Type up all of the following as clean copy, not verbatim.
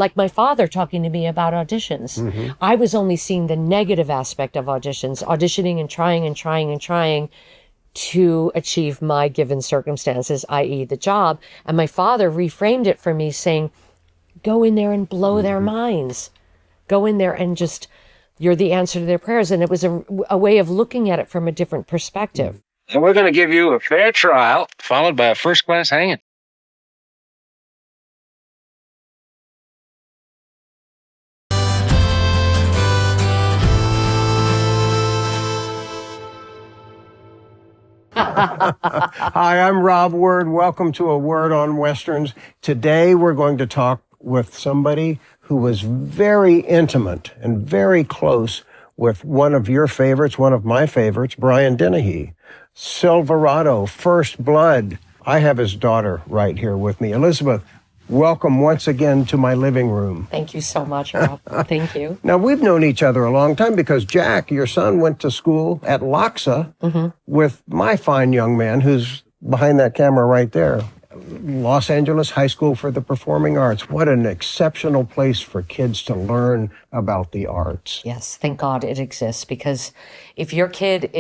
like my father talking to me about auditions. I was only seeing the negative aspect of auditions, auditioning and trying and trying and trying to achieve my given circumstances, i.e. the job. And my father reframed it for me saying, go in there and blow their minds. Go in there and just, you're the answer to their prayers. And it was a way of looking at it from a different perspective. And we're going to give you a fair trial, followed by a first-class hanging. Hi, I'm Rob Word. Welcome to A Word on Westerns. Today we're going to talk with somebody who was very intimate and very close with one of your favorites, one of my favorites, Brian Dennehy. Silverado, First Blood. I have his daughter right here with me. Elizabeth, welcome once again to my living room. Thank you so much, Rob. Thank you. Now, we've known each other a long time because Jack, your son, went to school at Loxa with my fine young man who's behind that camera right there. Los Angeles High School for the Performing Arts. What an exceptional place for kids to learn about the arts. Yes, thank God it exists, because if your kid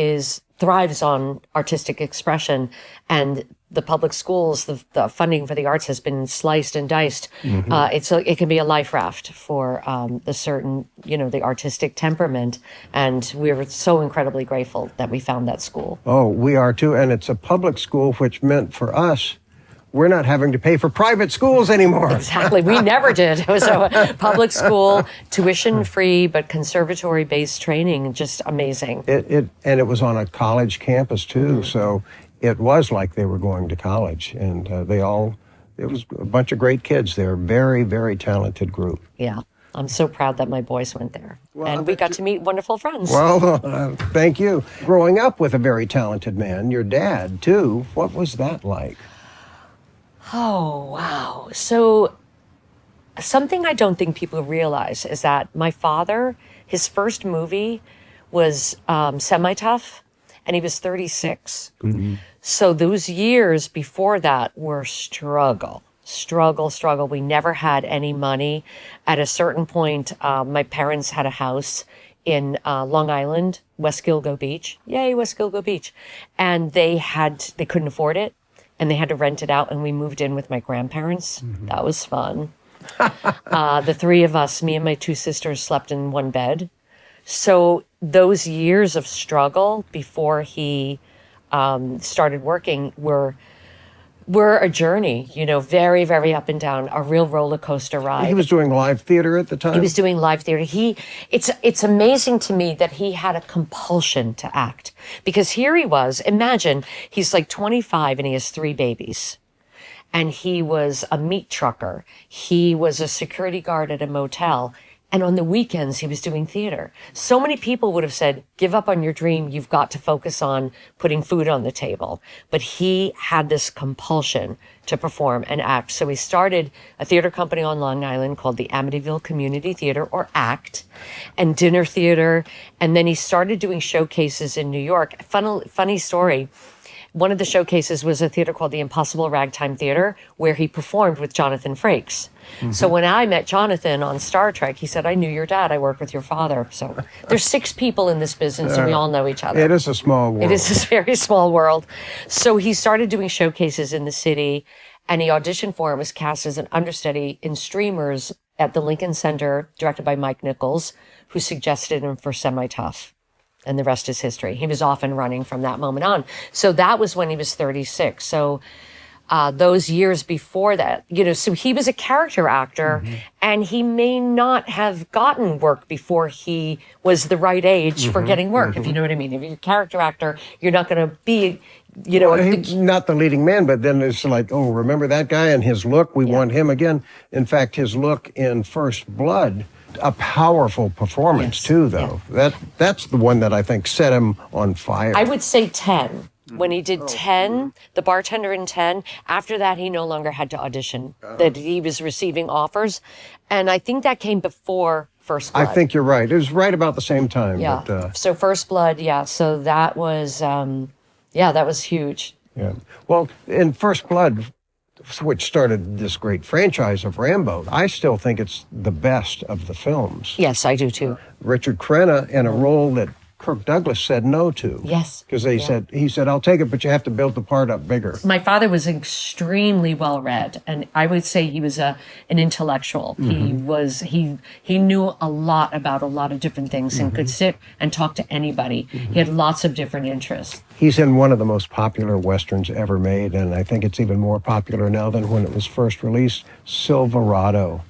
thrives on artistic expression, and the public schools, the funding for the arts has been sliced and diced. It can be a life raft for the certain, the artistic temperament. And we're so incredibly grateful that we found that school. Oh, we are too. And it's a public school, which meant for us, we're not having to pay for private schools anymore. Exactly. We never did. It was a public school, tuition-free, but conservatory-based training. Just amazing. And it was on a college campus, too. So it was like they were going to college. And it was a bunch of great kids there. Very, very talented group. Yeah. I'm so proud that my boys went there. Well, and we got to meet wonderful friends. Well, thank you. Growing up with a very talented man, your dad, too, what was that like? Oh, wow. So something I don't think people realize is that my father, his first movie was Semi-Tough, and he was 36. So those years before that were struggle. We never had any money. At a certain point, my parents had a house in Long Island, West Gilgo Beach. Yay, West Gilgo Beach. And they couldn't afford it. And they had to rent it out, and we moved in with my grandparents. That was fun. The three of us, me and my two sisters, slept in one bed. So those years of struggle before he started working were a journey, very, very up and down, a real roller coaster ride. He was doing live theater at the time? He was doing live theater. It's amazing to me that he had a compulsion to act, because here he was, imagine, he's like 25 and he has 3 babies. And he was a meat trucker. He was a security guard at a motel. And on the weekends, he was doing theater. So many people would have said, give up on your dream. You've got to focus on putting food on the table. But he had this compulsion to perform and act. So he started a theater company on Long Island called the Amityville Community Theater, or ACT, and dinner theater. And then he started doing showcases in New York. Funny story. One of the showcases was a theater called the Impossible Ragtime Theater, where he performed with Jonathan Frakes. So when I met Jonathan on Star Trek, he said, I knew your dad. I worked with your father. So there's 6 people in this business, and we all know each other. It is a small world. It is a very small world. So he started doing showcases in the city, and he auditioned for and was cast as an understudy in Streamers at the Lincoln Center, directed by Mike Nichols, who suggested him for Semi-Tough. And the rest is history. He was off and running from that moment on. So that was when he was 36. So those years before that, so he was a character actor, and he may not have gotten work before he was the right age for getting work, if you know what I mean. If you're a character actor, you're not going to be, he's not the leading man, but then it's like, oh, remember that guy and his look? We want him again. In fact, his look in First Blood, a powerful performance too, though. Yeah. That's the one that I think set him on fire. I would say 10. When he did 10, the bartender in 10, after that, he no longer had to audition, that he was receiving offers. And I think that came before First Blood. I think you're right. It was right about the same time. Yeah. But, so First Blood, yeah. So that was, that was huge. Yeah. Well, in First Blood, which started this great franchise of Rambo, I still think it's the best of the films. Yes, I do too. Richard Crenna in a role that Kirk Douglas said no to. Yes. Because he said, I'll take it, but you have to build the part up bigger. My father was extremely well read, and I would say he was an intellectual. He knew a lot about a lot of different things and could sit and talk to anybody. He had lots of different interests. He's in one of the most popular Westerns ever made, and I think it's even more popular now than when it was first released, Silverado,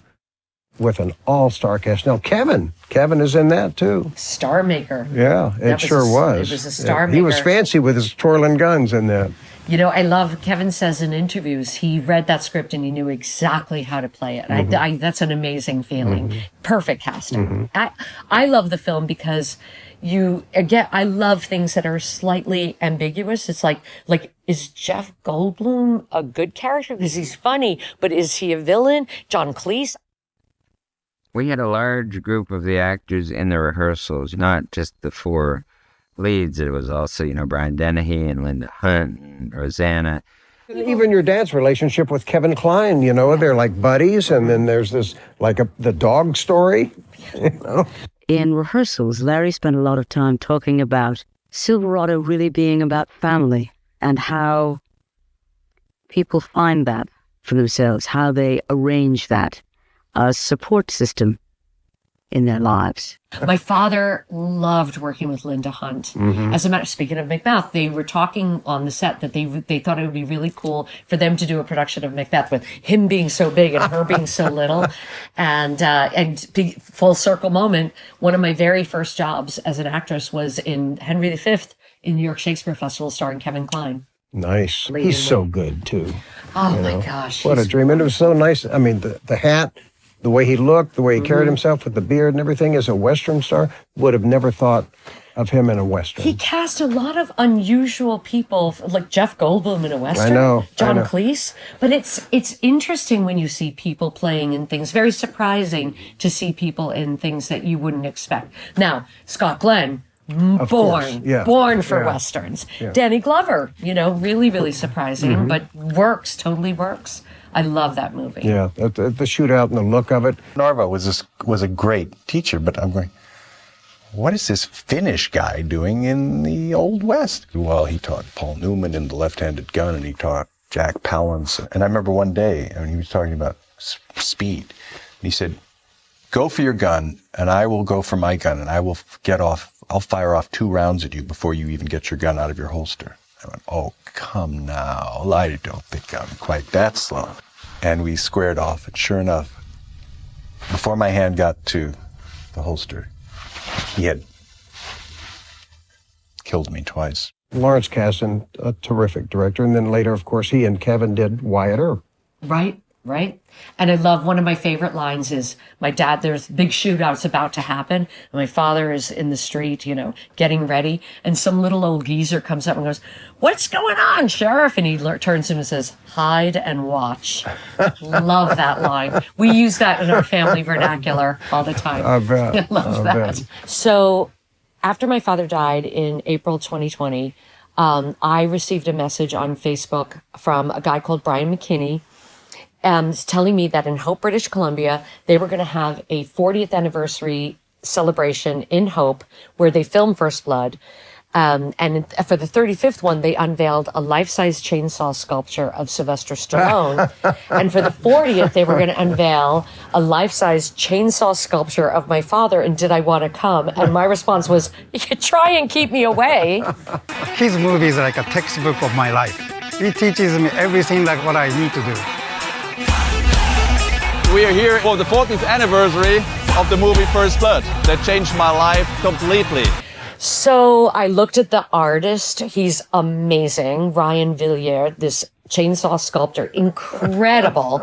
with an all-star cast. Now, Kevin is in that too. Star maker. Yeah, it sure was. It was a star maker. He was fancy with his twirling guns in that. You know, I love, Kevin says in interviews, he read that script and he knew exactly how to play it. That's an amazing feeling. Perfect casting. I love the film because I love things that are slightly ambiguous. It's like, is Jeff Goldblum a good character? Because he's funny, but is he a villain? John Cleese? We had a large group of the actors in the rehearsals, not just the 4 leads. It was also, Brian Dennehy and Linda Hunt and Rosanna. Even your dad's relationship with Kevin Kline, they're like buddies, and then there's this, the dog story, In rehearsals, Larry spent a lot of time talking about Silverado really being about family and how people find that for themselves, how they arrange that support system in their lives. My father loved working with Linda Hunt. As a matter, speaking of Macbeth, they were talking on the set that they thought it would be really cool for them to do a production of Macbeth with him being so big and her being so little. And full circle moment, one of my very first jobs as an actress was in Henry V in New York Shakespeare Festival starring Kevin Kline. Nice. He's so good too. Oh my gosh. What a dream. And it was so nice. I mean, the hat, the way he looked, the way he carried himself with the beard and everything as a Western star, would have never thought of him in a Western. He cast a lot of unusual people, like Jeff Goldblum in a Western. I know. John Cleese. But it's interesting when you see people playing in things. Very surprising to see people in things that you wouldn't expect. Now, Scott Glenn, born for Westerns. Yeah. Danny Glover, really, really surprising, but totally works. I love that movie. Yeah, the shootout and the look of it. Narva was a great teacher, but I'm going, what is this Finnish guy doing in the Old West? Well, he taught Paul Newman in The Left-Handed Gun, and he taught Jack Palance. And I remember one day, he was talking about speed. And he said, go for your gun, and I will go for my gun, and I'll fire off 2 rounds at you before you even get your gun out of your holster. I went, oh, come now. I don't think I'm quite that slow. And we squared off, and sure enough, before my hand got to the holster, he had killed me twice. Lawrence Kasdan, a terrific director, and then later, of course, he and Kevin did Wyatt Earp. Right. And I love, one of my favorite lines is, my dad, there's big shootouts about to happen. And my father is in the street, getting ready. And some little old geezer comes up and goes, what's going on, Sheriff? And he turns to him and says, hide and watch. Love that line. We use that in our family vernacular all the time. I bet. I love that. So after my father died in April 2020, I received a message on Facebook from a guy called Brian McKinney, telling me that in Hope, British Columbia, they were going to have a 40th anniversary celebration in Hope where they filmed First Blood. And for the 35th one, they unveiled a life-size chainsaw sculpture of Sylvester Stallone. And for the 40th, they were going to unveil a life-size chainsaw sculpture of my father. And did I want to come? And my response was, you could try and keep me away. His movie is like a textbook of my life. He teaches me everything like what I need to do. We are here for the 40th anniversary of the movie First Blood that changed my life completely. So I looked at the artist. He's amazing. Ryan Villiers, this chainsaw sculptor, incredible.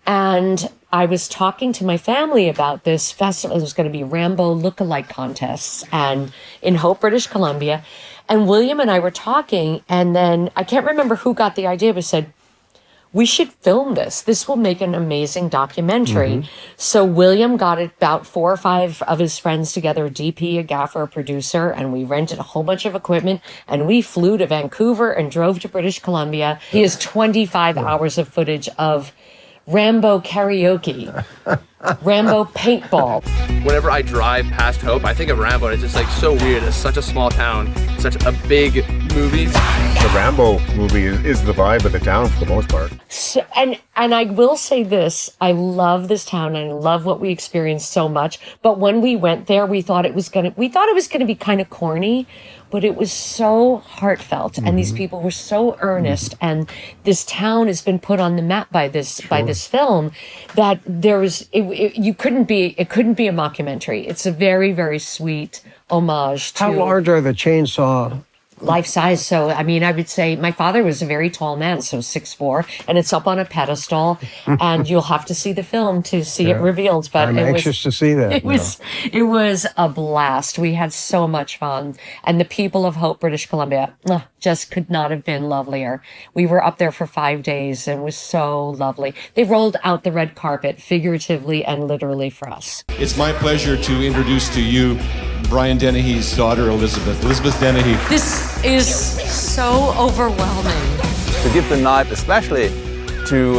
And I was talking to my family about this festival. It was going to be Rambo lookalike contests and in Hope, British Columbia. And William and I were talking, and then I can't remember who got the idea, but said, we should film this. This will make an amazing documentary. So William got about 4 or 5 of his friends together, a DP, a gaffer, a producer, and we rented a whole bunch of equipment, and we flew to Vancouver and drove to British Columbia. He has 25 hours of footage of Rambo karaoke, Rambo paintball. Whenever I drive past Hope, I think of Rambo, and it's just like so weird. It's such a small town, such a big movie. The Rambo movie is the vibe of the town for the most part. So, and I will say this, I love this town and I love what we experienced so much. But when we went there, we thought it was gonna be kind of corny, but it was so heartfelt, and these people were so earnest, and this town has been put on the map by this film that it couldn't be a mockumentary. It's a very, very sweet homage to How large are the chainsaw? life size. So, I mean, I would say my father was a very tall man, so 6'4", and it's up on a pedestal, and you'll have to see the film to see it revealed. But I'm anxious to see that. It was a blast. We had so much fun, and the people of Hope, British Columbia, just could not have been lovelier. We were up there for 5 days, and it was so lovely. They rolled out the red carpet, figuratively and literally, for us. It's my pleasure to introduce to you Brian Dennehy's daughter, Elizabeth Dennehy. This is so overwhelming. To give the knife, especially to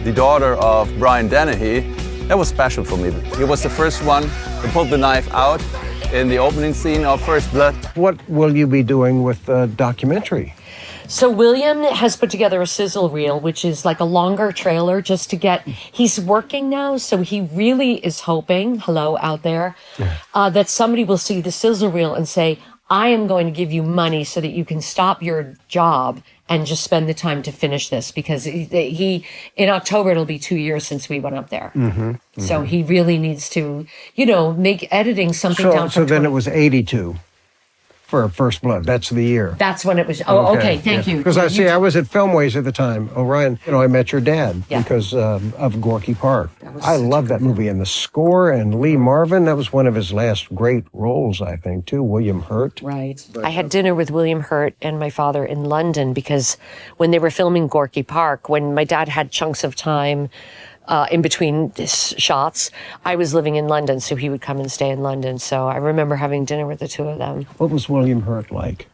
the daughter of Brian Dennehy, that was special for me. He was the first one to pull the knife out in the opening scene of First Blood. What will you be doing with the documentary? So William has put together a sizzle reel, which is like a longer trailer just to get, he's working now. So he really is hoping, hello out there, that somebody will see the sizzle reel and say, I am going to give you money so that you can stop your job and just spend the time to finish this, because he in October, it'll be 2 years since we went up there. So he really needs to, make editing something down. So then it was 82. For First Blood, that's the year. That's when it was. Oh, okay. Thank you. Because I was at Filmways at the time. Orion, I met your dad because of Gorky Park. I love that movie, and the score, and Lee Marvin. That was one of his last great roles, I think, too. William Hurt. Right. I had dinner with William Hurt and my father in London, because when they were filming Gorky Park, when my dad had chunks of time in between shots, I was living in London, so he would come and stay in London. So I remember having dinner with the two of them. What was William Hurt like?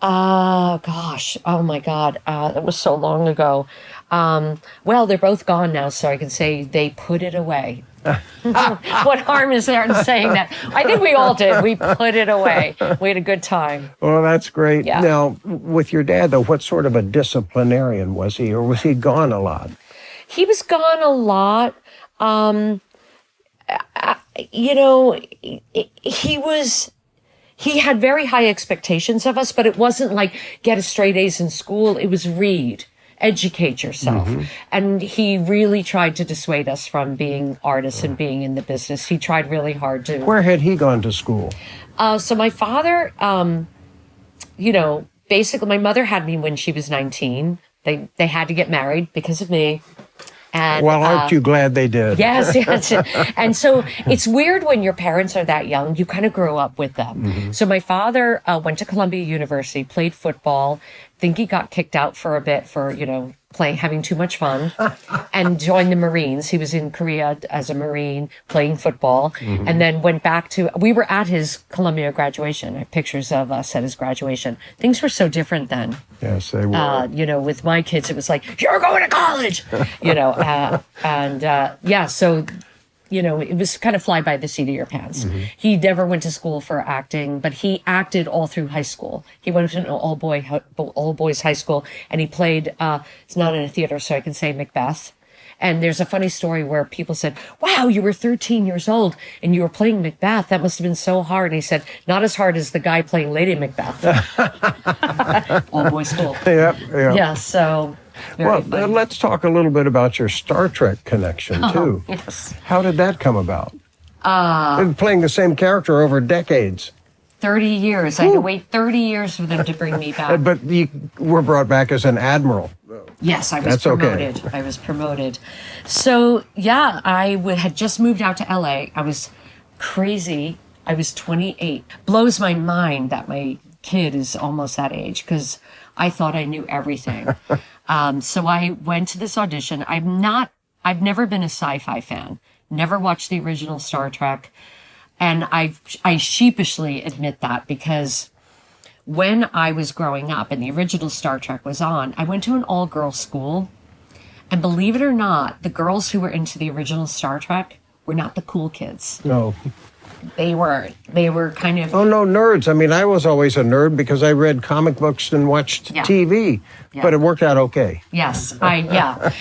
Gosh, oh my God, that was so long ago. Well, they're both gone now, so I can say they put it away. What harm is there in saying that? I think we all did. We put it away. We had a good time. Well, that's great. Yeah. Now, with your dad, though, what sort of a disciplinarian was he, or was he gone a lot? He was gone a lot. He had very high expectations of us, but it wasn't like get a straight A's in school. It was read, educate yourself. And he really tried to dissuade us from being artists and being in the business. He tried really hard to. Where had he gone to school? So my father, basically my mother had me when she was 19. They had to get married because of me. And, well, aren't you glad they did? Yes. And so it's weird when your parents are that young, you kind of grow up with them. So my father went to Columbia University, played football. I think he got kicked out for a bit for, having too much fun, and joined the Marines. He was in Korea as a Marine playing football, and then went back we were at his Columbia graduation. I have pictures of us at his graduation. Things were so different then. Yes, they were. With my kids, it was like, you're going to college, so, it was kind of fly by the seat of your pants. He never went to school for acting, but he acted all through high school. He went to an all boys high school, and he played, it's not in a theater, so I can say Macbeth. And there's a funny story where people said, wow, you were 13 years old and you were playing Macbeth. That must have been so hard. And he said, not as hard as the guy playing Lady Macbeth. All boys school. Yeah. So. Well, let's talk a little bit about your Star Trek connection, too. Yes. How did that come about? Playing the same character over decades. 30 years. I had to wait 30 years for them to bring me back. But you were brought back as an admiral. Yes, I was promoted. Okay. I was promoted. So, I had just moved out to LA. I was crazy. I was 28. Blows my mind that my kid is almost that age, because I thought I knew everything. So I went to this audition. I've never been a sci-fi fan, never watched the original Star Trek. And I sheepishly admit that, because when I was growing up and the original Star Trek was on, I went to an all-girls school. And believe it or not, the girls who were into the original Star Trek were not the cool kids. No. They were kind of... Oh, no, nerds. I mean, I was always a nerd because I read comic books and watched TV, but it worked out okay. Yes,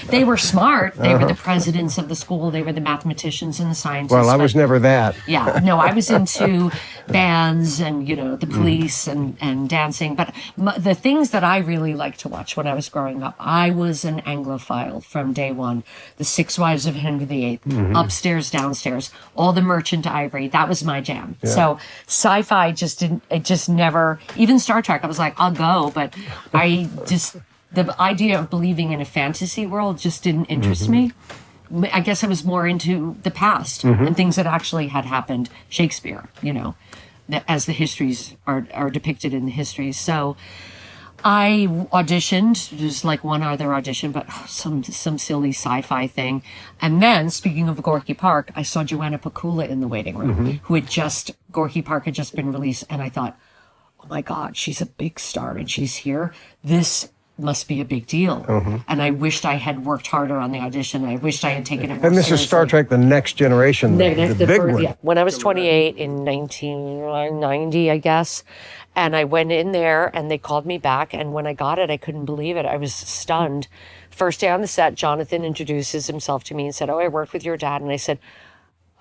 They were smart. They were the presidents of the school. They were the mathematicians and the scientists. Well, I was never that. Yeah, no, I was into bands and, the police and dancing. But the things that I really liked to watch when I was growing up, I was an Anglophile from day one. The Six Wives of Henry VIII, upstairs, downstairs, all the Merchant Ivory. That was my jam. Yeah. So sci-fi just never, even Star Trek, I was like, I'll go, but the idea of believing in a fantasy world just didn't interest me. I guess I was more into the past and things that actually had happened. Shakespeare, as the histories are depicted in the histories. So I auditioned, just like one other audition, but some silly sci-fi thing. And then, speaking of Gorky Park, I saw Joanna Pakula in the waiting room, Gorky Park had just been released. And I thought, oh my God, she's a big star and she's here. This must be a big deal. And I wished I had worked harder on the audition. I wished I had taken it more And this is Star Trek, The Next Generation, the big one. Yeah. When I was 28 in 1990, I guess, and I went in there and they called me back, and when I got it, I couldn't believe it. I was stunned. First day on the set, Jonathan introduces himself to me and said, "Oh, I worked with your dad." And I said,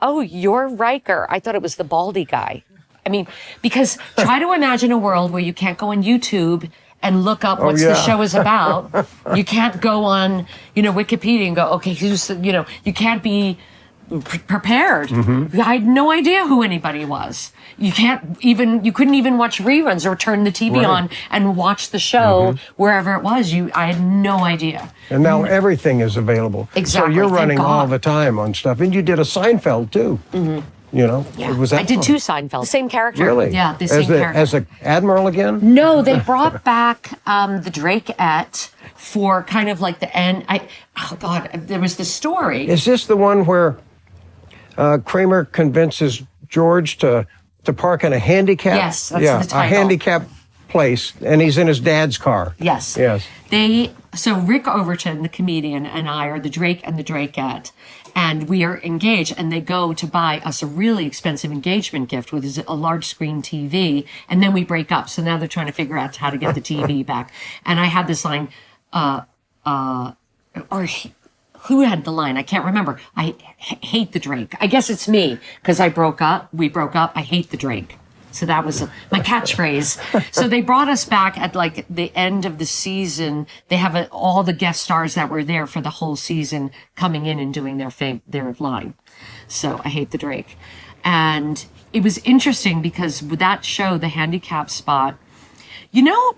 "Oh, you're Riker." I thought it was the baldy guy. I mean, because try to imagine a world where you can't go on YouTube and look up what the show is about. You can't go on, Wikipedia and go, okay, you can't be prepared. I had no idea who anybody was. You couldn't even watch reruns or turn the TV on and watch the show wherever it was. I had no idea. And now everything is available. Exactly. So you're running all the time on stuff. And you did a Seinfeld too. Was that I did fun? 2 Seinfeld. Same character. Really? Yeah, the same character. As an admiral again? No, they brought back the Drakeette for kind of like the end. There was the story. Is this the one where Kramer convinces George to park in a handicap? Yes, that's the title. A handicap place, and he's in his dad's car. Yes. So Rick Overton, the comedian, and I are the Drake and the Drakeette, and we are engaged, and they go to buy us a really expensive engagement gift, which is a large screen TV, and then we break up. So now they're trying to figure out how to get the TV back. And I had this line, who had the line? I can't remember. I hate the Drake. I guess it's me, because we broke up. I hate the Drake. So that was my catchphrase. So they brought us back at like the end of the season. They have all the guest stars that were there for the whole season coming in and doing their line. So I hate the Drake. And it was interesting because with that show, the handicap spot,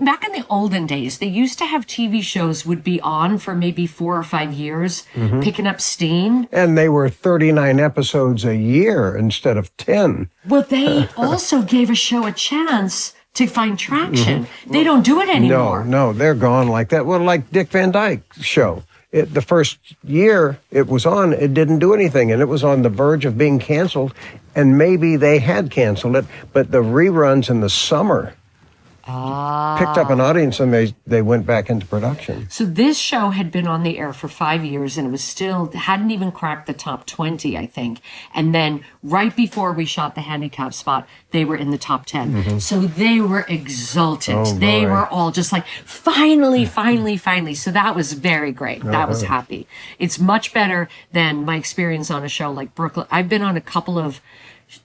back in the olden days, they used to have TV shows would be on for maybe 4 or 5 years, picking up steam. And they were 39 episodes a year instead of 10. Well, they also gave a show a chance to find traction. They don't do it anymore. No, they're gone like that. Well, like Dick Van Dyke's show. The first year it was on, it didn't do anything, and it was on the verge of being canceled, and maybe they had canceled it, but the reruns in the summer picked up an audience, and they went back into production. So this show had been on the air for 5 years, and it was hadn't even cracked the top 20, I think. And then right before we shot the handicap spot, they were in the top 10. So they were exultant. They were all just like, finally. So that was very great. That was happy. It's much better than my experience on a show like Brooklyn. I've been on a couple of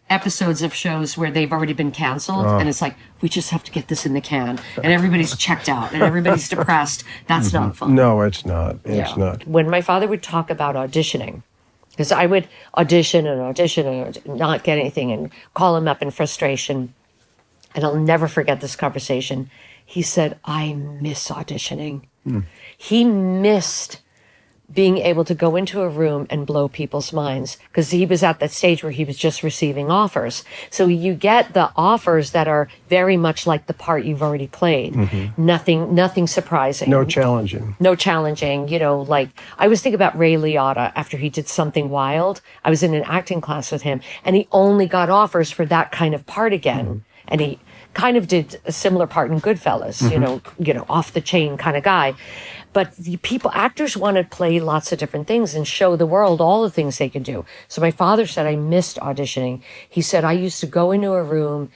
episodes of shows where they've already been canceled, and it's like, we just have to get this in the can, and everybody's checked out and everybody's depressed. That's not fun. No, it's not. It's not. When my father would talk about auditioning, because I would audition and not get anything and call him up in frustration, and I'll never forget this conversation. He said, I miss auditioning. He missed being able to go into a room and blow people's minds, because he was at that stage where he was just receiving offers. So you get the offers that are very much like the part you've already played. Nothing surprising. No challenging. No challenging, like I was thinking about Ray Liotta after he did Something Wild. I was in an acting class with him, and he only got offers for that kind of part again. And he kind of did a similar part in Goodfellas, off the chain kind of guy. But actors want to play lots of different things and show the world all the things they can do. So my father said I missed auditioning. He said I used to go into a room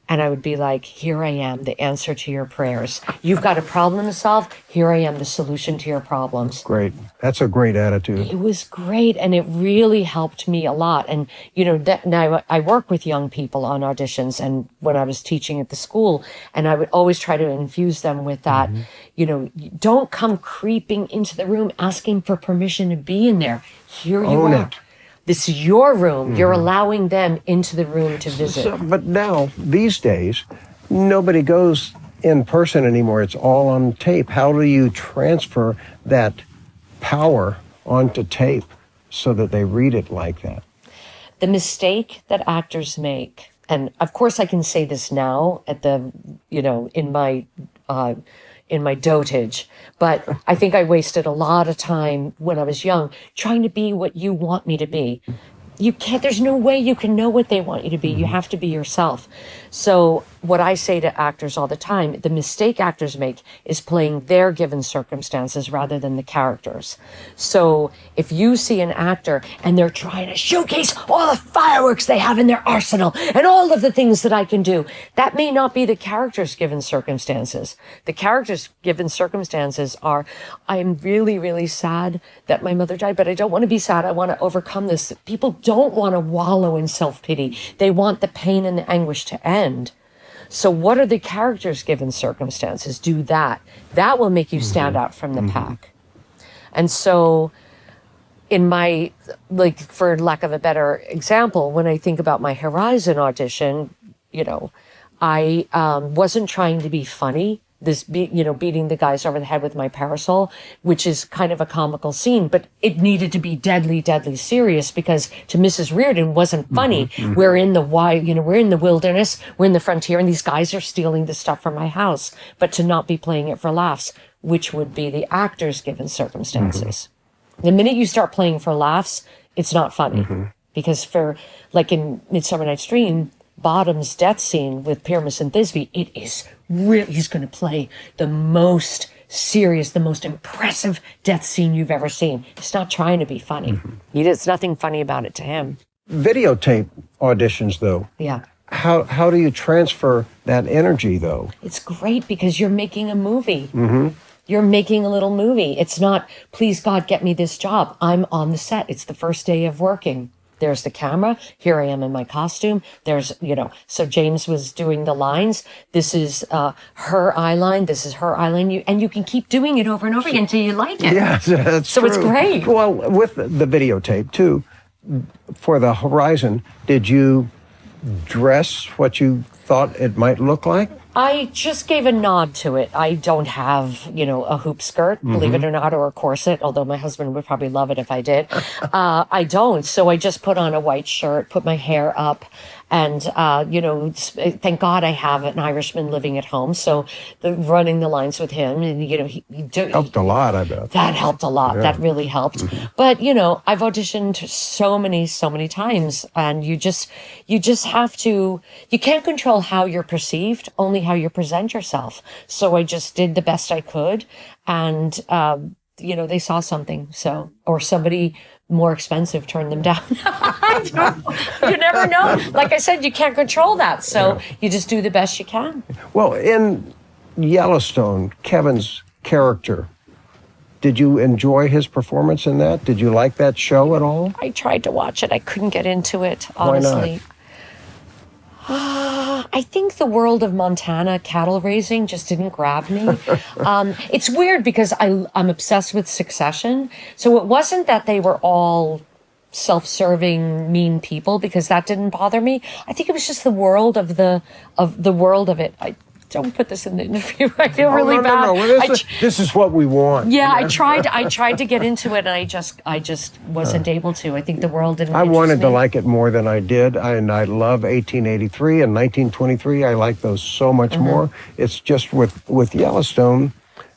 and I would be like, here I am, the answer to your prayers. You've got a problem to solve. Here I am, the solution to your problems. Great. That's a great attitude. It was great. And it really helped me a lot. And, now I work with young people on auditions. And when I was teaching at the school, and I would always try to infuse them with that, don't come creeping into the room asking for permission to be in there. Here you Own are. it. This is your room. You're allowing them into the room to visit. But now, these days, nobody goes in person anymore. It's all on tape. How do you transfer that power onto tape so that they read it like that? The mistake that actors make, and of course I can say this now at the, in my dotage, but I think I wasted a lot of time when I was young trying to be what you want me to be. You can't, there's no way you can know what they want you to be. You have to be yourself. So what I say to actors all the time, the mistake actors make is playing their given circumstances rather than the characters. So if you see an actor and they're trying to showcase all the fireworks they have in their arsenal and all of the things that I can do, that may not be the character's given circumstances. The character's given circumstances are, I'm really, really sad that my mother died, but I don't want to be sad. I want to overcome this. People don't want to wallow in self-pity. They want the pain and the anguish to end. So what are the characters' given circumstances? Do that. That will make you stand out from the pack. And so in my, for lack of a better example, when I think about my Horizon audition, I wasn't trying to be funny. Beating the guys over the head with my parasol, which is kind of a comical scene, but it needed to be deadly, deadly serious because to Mrs. Reardon wasn't funny. We're in the we're in the wilderness, we're in the frontier, and these guys are stealing the stuff from my house. But to not be playing it for laughs, which would be the actor's given circumstances. The minute you start playing for laughs, it's not funny. Because in Midsummer Night's Dream, Bottom's death scene with Pyramus and Thisbe, it is really, he's going to play the most serious, the most impressive death scene you've ever seen. He's not trying to be funny. There's nothing funny about it to him. Videotape auditions, though. Yeah. How do you transfer that energy, though? It's great because you're making a movie. You're making a little movie. It's not, please God, get me this job. I'm on the set. It's the first day of working. There's the camera. Here I am in my costume. There's, so James was doing the lines. This is her eye line. This is her eye line. And you can keep doing it over and over again until you like it. Yes, that's so true. It's great. Well, with the videotape, too, for the Horizon, did you dress what you thought it might look like? I just gave a nod to it. I don't have, a hoop skirt, believe it or not, or a corset, although my husband would probably love it if I did. I don't. So I just put on a white shirt, put my hair up, and, thank God I have an Irishman living at home. So running the lines with him, and, he helped a lot, I bet. That helped a lot. Yeah. That really helped. But, I've auditioned so many times, and you just have to, you can't control how you're perceived, only how you present yourself. So I just did the best I could, and, they saw something. So, or somebody more expensive turned them down. You never know. Like I said, you can't control that. So you just do the best you can. Well, in Yellowstone, Kevin's character, did you enjoy his performance in that? Did you like that show at all? I tried to watch it. I couldn't get into it, honestly. Why not? I think the world of Montana cattle raising just didn't grab me. It's weird because I'm obsessed with Succession. So it wasn't that they were all self-serving, mean people, because that didn't bother me. I think it was just the world of it. don't put this in the interview. I feel really bad. No. Well, this is what we want. Yeah, I tried to get into it, and I just wasn't able to. I think the world didn't. I wanted to me. like it more than I did, and I love 1883 and 1923. I like those so much more. It's just with Yellowstone,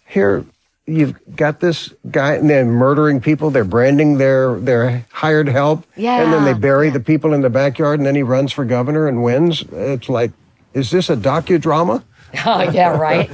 here you've got this guy, and they're murdering people. They're branding their hired help, and then they bury the people in the backyard, and then he runs for governor and wins. It's like, is this a docudrama? Oh, yeah, right.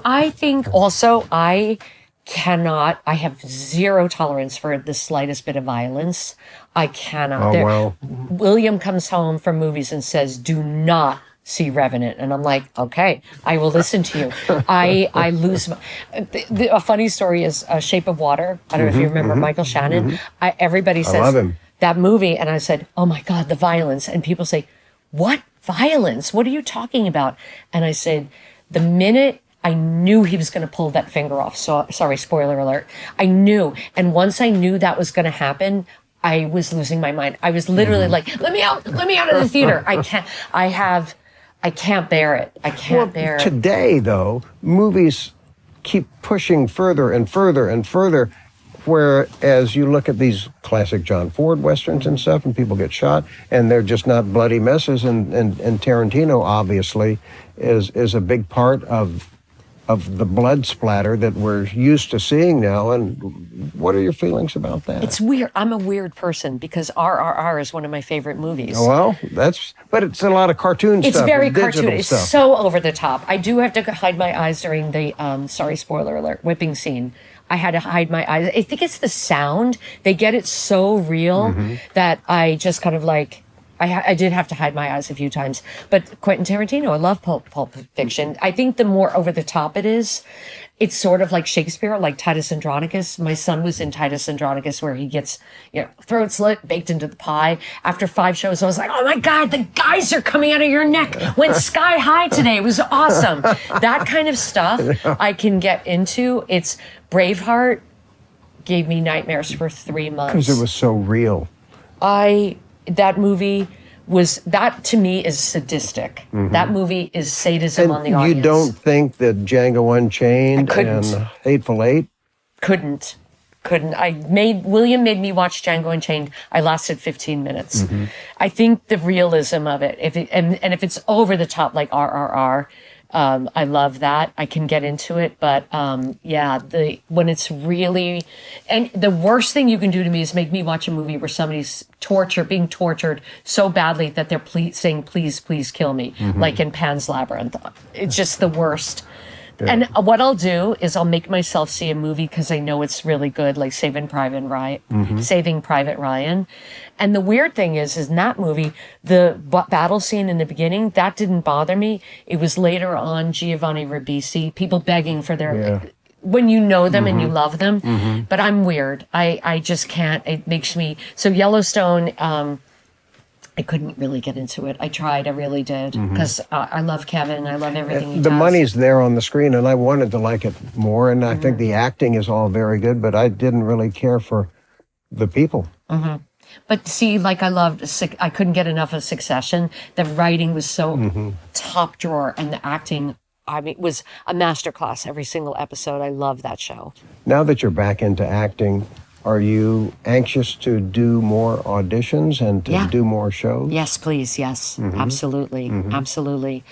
I think also I have zero tolerance for the slightest bit of violence. I cannot. Oh, well. William comes home from movies and says, do not see Revenant. And I'm like, okay, I will listen to you. I lose a funny story is Shape of Water. I don't know if you remember Michael Shannon. Everybody says, I love him. That movie. And I said, oh my God, the violence. And people say, what violence? What are you talking about? And I said, the minute I knew he was going to pull that finger off. So sorry, spoiler alert. I knew. And once I knew that was going to happen, I was losing my mind. I was literally like, let me out of the theater. I can't bear it. I can't bear it. Today, though, movies keep pushing further and further and further, whereas you look at these classic John Ford Westerns and stuff, and people get shot, and they're just not bloody messes, and Tarantino, obviously, is a big part of the blood splatter that we're used to seeing now. And what are your feelings about that? It's weird. I'm a weird person because RRR is one of my favorite movies. Well, but it's a lot of cartoon stuff. It's very cartoon. It's so over the top. I do have to hide my eyes during the, sorry, spoiler alert, whipping scene. I had to hide my eyes. I think it's the sound. They get it so real that I just kind of like, I did have to hide my eyes a few times. But Quentin Tarantino, I love Pulp Fiction. I think the more over the top it is, it's sort of like Shakespeare, like Titus Andronicus. My son was in Titus Andronicus, where he gets, throat slit, baked into the pie. After 5 shows, I was like, oh my God, the guys are coming out of your neck. Went sky high today. It was awesome. That kind of stuff I can get into. It's Braveheart gave me nightmares for 3 months. Because it was so real. That movie that to me is sadistic. That movie is sadism on the audience. You don't think that Django Unchained and Hateful Eight? Couldn't. William made me watch Django Unchained. I lasted 15 minutes. I think the realism of it, if it's over the top like RRR, I love that. I can get into it, but when it's really, and the worst thing you can do to me is make me watch a movie where somebody's being tortured so badly that they're saying, please, please kill me, like in Pan's Labyrinth. It's just the worst. Yeah. And what I'll do is I'll make myself see a movie because I know it's really good, like Saving Private Ryan. And the weird thing is in that movie, the battle scene in the beginning, that didn't bother me. It was later on Giovanni Ribisi, people begging for their... When you know them and you love them. But I'm weird. I just can't. It makes me... So Yellowstone... I couldn't really get into it. I tried. I really did. Because I love Kevin. I love everything he does. The money's there on the screen, and I wanted to like it more. And I think the acting is all very good, but I didn't really care for the people. But see, like I couldn't get enough of Succession. The writing was so top drawer, and the acting, was a masterclass every single episode. I love that show. Now that you're back into acting, are you anxious to do more auditions and to do more shows? Yes, please. Yes, absolutely. Absolutely.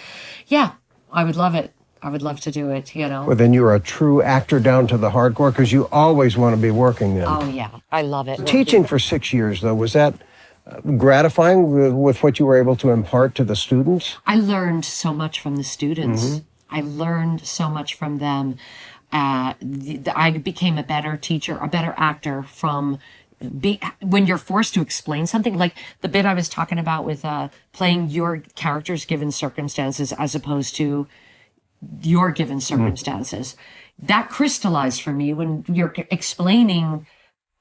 Yeah, I would love it. I would love to do it, Well, then you're a true actor down to the hardcore because you always want to be working then. Oh, yeah. I love it. Teaching for 6 years, though, was that gratifying with what you were able to impart to the students? I learned so much from the students. I learned so much from them. I became a better teacher, a better actor from when you're forced to explain something, like the bit I was talking about with playing your characters given circumstances as opposed to your given circumstances. That crystallized for me when you're explaining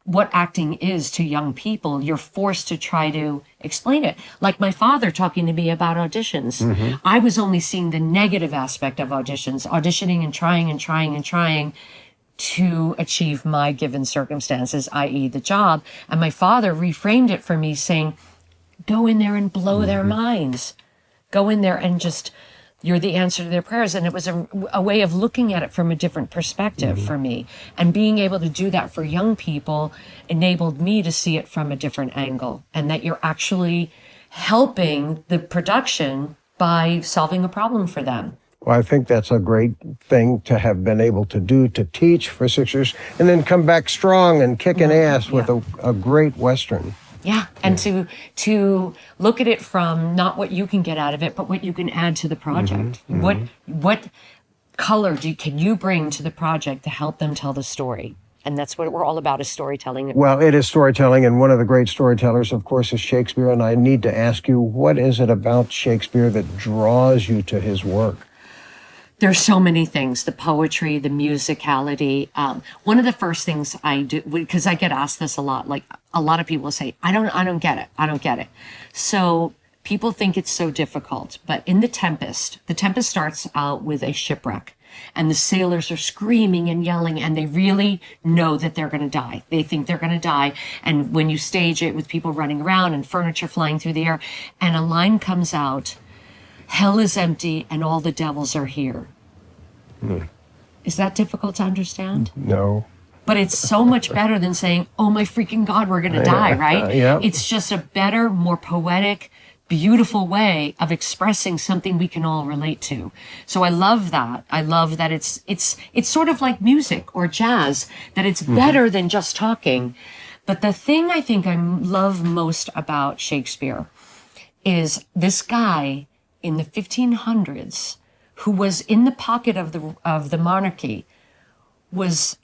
what acting is to young people. You're forced to try to explain it. Like my father talking to me about auditions. I was only seeing the negative aspect of auditions, auditioning and trying to achieve my given circumstances, i.e. the job. And my father reframed it for me saying, go in there and blow their minds. Go in there and just You're the answer to their prayers. And it was a way of looking at it from a different perspective for me. And being able to do that for young people enabled me to see it from a different angle, and that you're actually helping the production by solving a problem for them. Well, I think that's a great thing to have been able to do, to teach for 6 years and then come back strong and kicking ass with a great Western. Yeah, and to look at it from not what you can get out of it, but what you can add to the project. What color can you bring to the project to help them tell the story? And that's what we're all about, is storytelling. Well, it is storytelling, and one of the great storytellers, of course, is Shakespeare. And I need to ask you, what is it about Shakespeare that draws you to his work? There's so many things, the poetry, the musicality. One of the first things I do, because I get asked this a lot, like a lot of people say, I don't get it. I don't get it. So people think it's so difficult, but in The Tempest starts out with a shipwreck, and the sailors are screaming and yelling, and they really know that they're going to die. They think they're going to die. And when you stage it with people running around and furniture flying through the air, and a line comes out, hell is empty and all the devils are here. Is that difficult to understand? No. But it's so much better than saying, oh my freaking God, we're going to die, right? It's just a better, more poetic, beautiful way of expressing something we can all relate to. So I love that. I love that it's sort of like music or jazz, that it's better than just talking. But the thing I think I love most about Shakespeare is this guy in the 1500s who was in the pocket of the monarchy was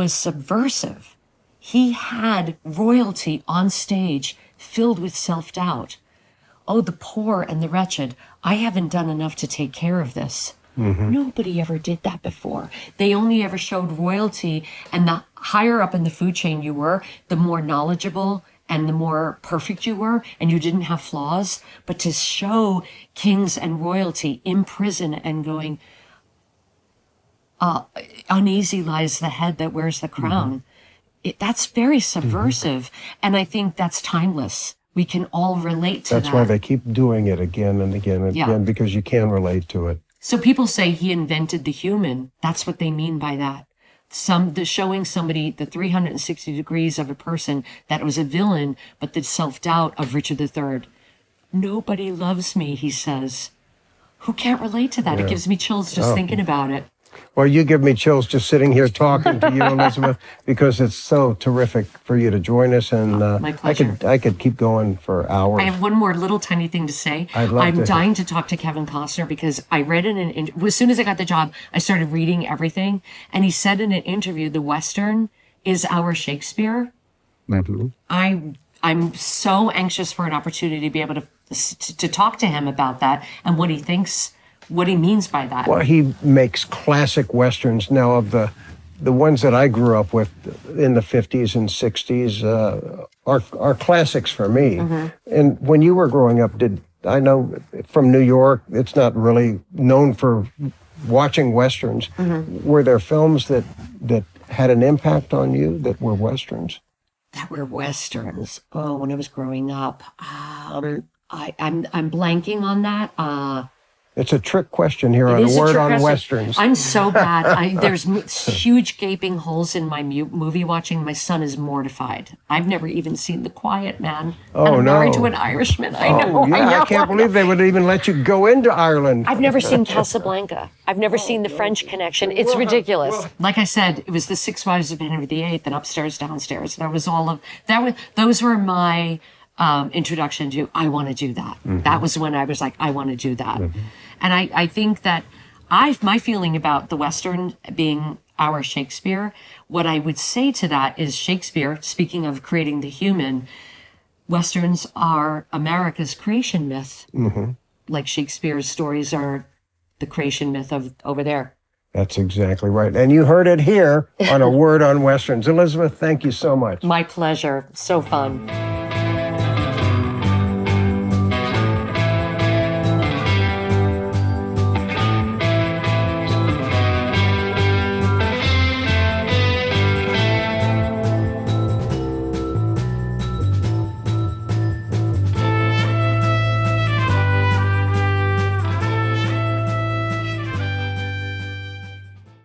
subversive. He had royalty on stage filled with self-doubt. Oh, the poor and the wretched, I haven't done enough to take care of this. Nobody ever did that before. They only ever showed royalty, and the higher up in the food chain you were, the more knowledgeable and the more perfect you were, and you didn't have flaws. But to show kings and royalty in prison and going, uneasy lies the head that wears the crown, that's very subversive. And I think that's timeless. We can all relate to that. That's why they keep doing it again and again and again, because you can relate to it. So people say he invented the human. That's what they mean by that. Showing somebody the 360 degrees of a person that was a villain, but the self-doubt of Richard III. Nobody loves me, he says. Who can't relate to that? It gives me chills just thinking about it. Well, you give me chills just sitting here talking to you, Elizabeth, because it's so terrific for you to join us. And my pleasure. I could keep going for hours. I have one more little tiny thing to say. I'm dying to talk to Kevin Costner, because I read in an interview, as soon as I got the job, I started reading everything. And he said in an interview, the Western is our Shakespeare. I'm so anxious for an opportunity to be able to talk to him about that and what he thinks, what he means by that. Well, he makes classic Westerns now. Of the ones that I grew up with in the 50s and 60s are classics for me. And when you were growing up, I know from New York, it's not really known for watching Westerns. Were there films that had an impact on you that were Westerns? That were Westerns. Oh, when I was growing up. I'm blanking on that. It's a trick question here on A Word on Westerns. I'm so bad. There's huge gaping holes in my movie watching. My son is mortified. I've never even seen The Quiet Man. Oh, and I'm no. married to an Irishman. I know. I can't believe they would even let you go into Ireland. I've never seen Casablanca. I've never seen The French Connection. It's ridiculous. Like I said, it was The Six Wives of Henry VIII, and Upstairs, Downstairs. That was all of that. Those were my introduction to, I want to do that. That was when I was like, I want to do that. And I think that my feeling about the Western being our Shakespeare, what I would say to that is Shakespeare, speaking of creating the human, Westerns are America's creation myth. Like Shakespeare's stories are the creation myth of over there. That's exactly right. And you heard it here on A Word on Westerns. Elizabeth, thank you so much. My pleasure. So fun.